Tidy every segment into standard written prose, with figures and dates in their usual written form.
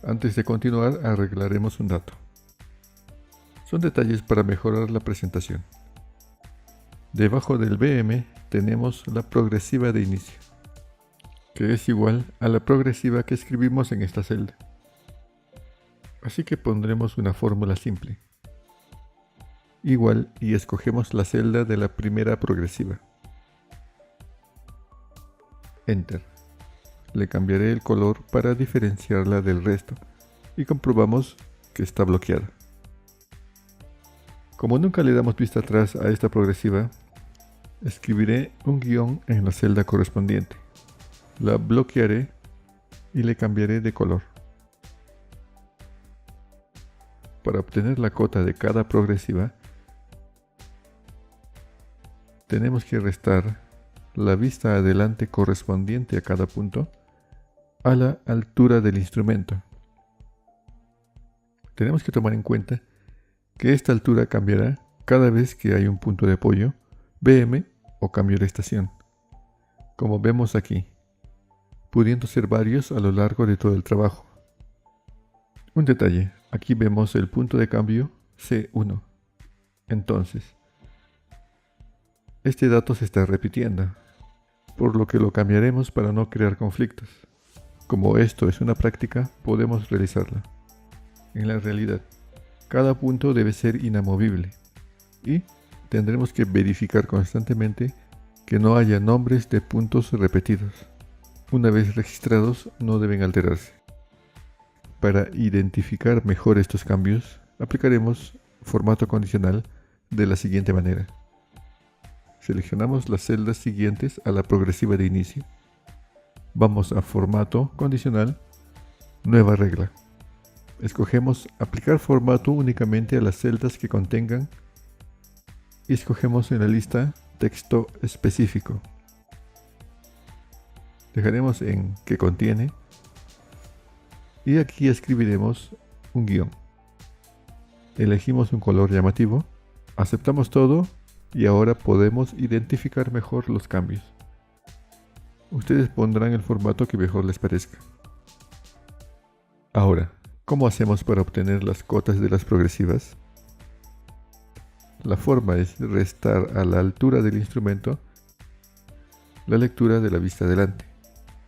Antes de continuar, arreglaremos un dato. Son detalles para mejorar la presentación. Debajo del BM tenemos la progresiva de inicio, que es igual a la progresiva que escribimos en esta celda. Así que pondremos una fórmula simple. Igual y escogemos la celda de la primera progresiva. Enter. Le cambiaré el color para diferenciarla del resto y comprobamos que está bloqueada. Como nunca le damos vista atrás a esta progresiva, escribiré un guión en la celda correspondiente. La bloquearé y le cambiaré de color. Para obtener la cota de cada progresiva, tenemos que restar la vista adelante correspondiente a cada punto a la altura del instrumento. Tenemos que tomar en cuenta que esta altura cambiará cada vez que hay un punto de apoyo, BM o cambio de estación, como vemos aquí, pudiendo ser varios a lo largo de todo el trabajo. Un detalle, aquí vemos el punto de cambio C1. Entonces, este dato se está repitiendo, por lo que lo cambiaremos para no crear conflictos. Como esto es una práctica, podemos realizarla. En la realidad, cada punto debe ser inamovible y tendremos que verificar constantemente que no haya nombres de puntos repetidos. Una vez registrados, no deben alterarse. Para identificar mejor estos cambios, aplicaremos formato condicional de la siguiente manera. Seleccionamos las celdas siguientes a la progresiva de inicio. Vamos a formato condicional, nueva regla. Escogemos aplicar formato únicamente a las celdas que contengan y escogemos en la lista texto específico. Dejaremos en que contiene y aquí escribiremos un guión. Elegimos un color llamativo, aceptamos todo y ahora podemos identificar mejor los cambios. Ustedes pondrán el formato que mejor les parezca. Ahora, ¿cómo hacemos para obtener las cotas de las progresivas? La forma es restar a la altura del instrumento la lectura de la vista adelante,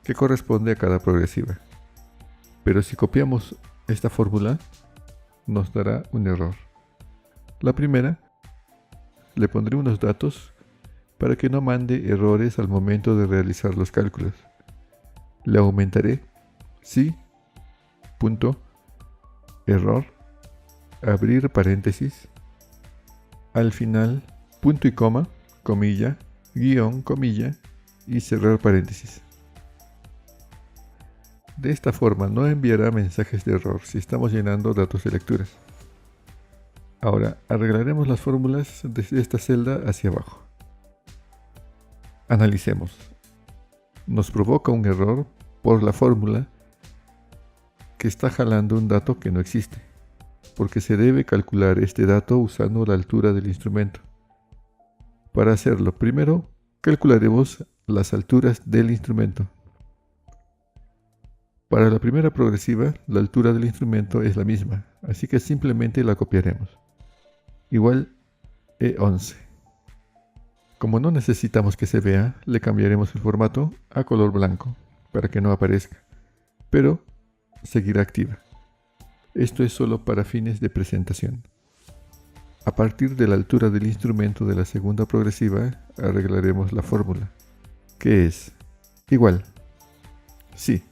que corresponde a cada progresiva. Pero si copiamos esta fórmula, nos dará un error. La primera, le pondré unos datos para que no mande errores al momento de realizar los cálculos. Le aumentaré sí, punto, error, abrir paréntesis, al final, punto y coma, comilla, guión, comilla y cerrar paréntesis. De esta forma no enviará mensajes de error si estamos llenando datos de lecturas. Ahora arreglaremos las fórmulas desde esta celda hacia abajo. Analicemos. Nos provoca un error por la fórmula que está jalando un dato que no existe, porque se debe calcular este dato usando la altura del instrumento. Para hacerlo, primero calcularemos las alturas del instrumento. Para la primera progresiva, la altura del instrumento es la misma, así que simplemente la copiaremos. Igual E11. Como no necesitamos que se vea, le cambiaremos el formato a color blanco para que no aparezca, pero seguirá activa. Esto es solo para fines de presentación. A partir de la altura del instrumento de la segunda progresiva, arreglaremos la fórmula, que es igual, sí,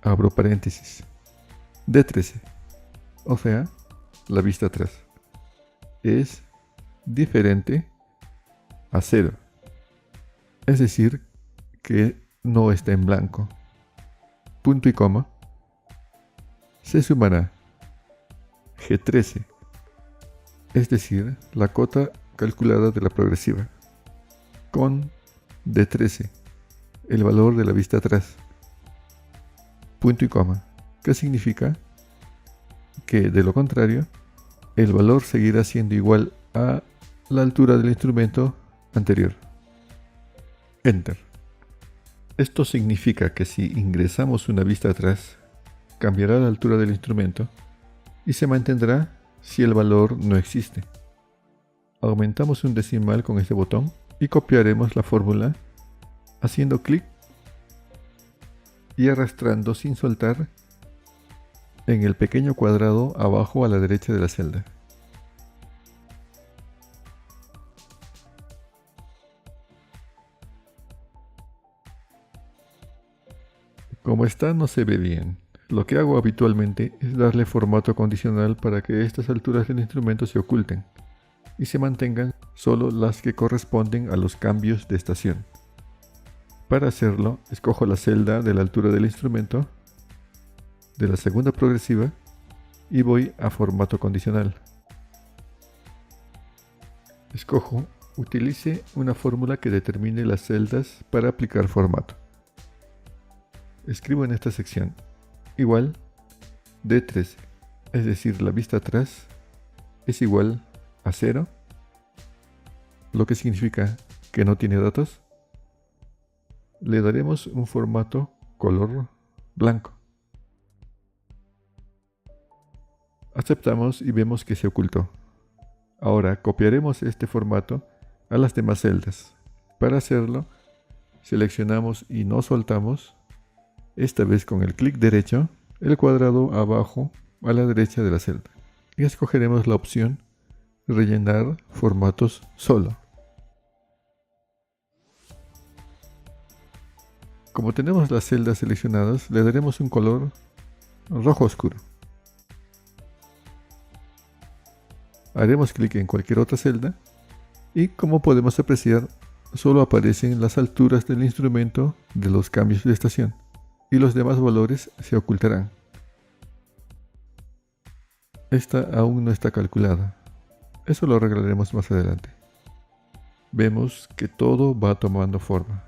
abro paréntesis, D13, o sea, la vista atrás, es diferente a 0, es decir, que no está en blanco. Punto y coma, se sumará G13, es decir, la cota calculada de la progresiva, con D13, el valor de la vista atrás. Punto y coma, que significa que, de lo contrario, el valor seguirá siendo igual a la altura del instrumento anterior. Enter. Esto significa que si ingresamos una vista atrás, cambiará la altura del instrumento y se mantendrá si el valor no existe. Aumentamos un decimal con este botón y copiaremos la fórmula haciendo clic y arrastrando sin soltar en el pequeño cuadrado abajo a la derecha de la celda. Como está, no se ve bien. Lo que hago habitualmente es darle formato condicional para que estas alturas del instrumento se oculten y se mantengan solo las que corresponden a los cambios de estación. Para hacerlo, escojo la celda de la altura del instrumento, de la segunda progresiva, y voy a formato condicional. Escojo utilice una fórmula que determine las celdas para aplicar formato. Escribo en esta sección igual D13, es decir, la vista atrás es igual a 0, lo que significa que no tiene datos. Le daremos un formato color blanco. Aceptamos y vemos que se ocultó. Ahora copiaremos este formato a las demás celdas. Para hacerlo, seleccionamos y no soltamos, esta vez con el clic derecho, el cuadrado abajo a la derecha de la celda. Y escogeremos la opción rellenar formatos solo. Como tenemos las celdas seleccionadas, le daremos un color rojo oscuro. Haremos clic en cualquier otra celda y, como podemos apreciar, solo aparecen las alturas del instrumento de los cambios de estación y los demás valores se ocultarán. Esta aún no está calculada. Eso lo arreglaremos más adelante. Vemos que todo va tomando forma.